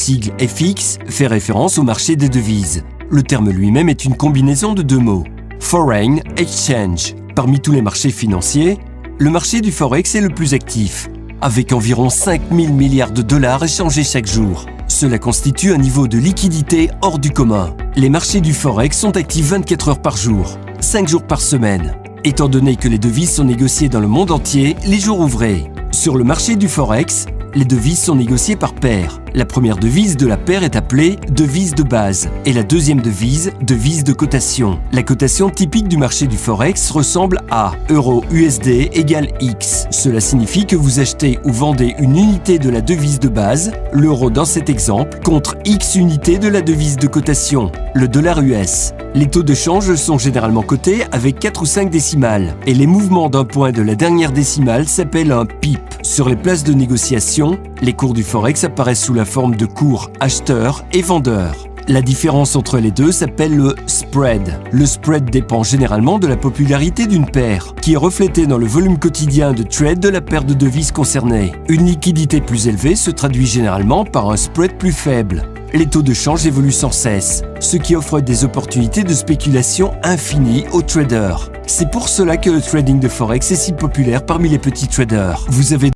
sigle FX fait référence au marché des devises. Le terme lui-même est une combinaison de deux mots. Foreign Exchange. Parmi tous les marchés financiers, le marché du Forex est le plus actif, avec environ 5 000 milliards de dollars échangés chaque jour. Cela constitue un niveau de liquidité hors du commun. Les marchés du Forex sont actifs 24 heures par jour, 5 jours par semaine. Étant donné que les devises sont négociées dans le monde entier les jours ouvrés. Sur le marché du Forex, les devises sont négociées par paire. La première devise de la paire est appelée devise de base et la deuxième devise, devise de cotation. La cotation typique du marché du Forex ressemble à euro-USD égale X. Cela signifie que vous achetez ou vendez une unité de la devise de base, l'euro dans cet exemple, contre X unités de la devise de cotation, le dollar US. Les taux de change sont généralement cotés avec 4 ou 5 décimales et les mouvements d'un point de la dernière décimale s'appellent un pip. Sur les places de négociation, les cours du Forex apparaissent sous la forme de cours acheteurs et vendeurs. La différence entre les deux s'appelle le spread. Le spread dépend généralement de la popularité d'une paire, qui est reflétée dans le volume quotidien de trade de la paire de devises concernée. Une liquidité plus élevée se traduit généralement par un spread plus faible. Les taux de change évoluent sans cesse, ce qui offre des opportunités de spéculation infinies aux traders. C'est pour cela que le trading de Forex est si populaire parmi les petits traders. Vous avez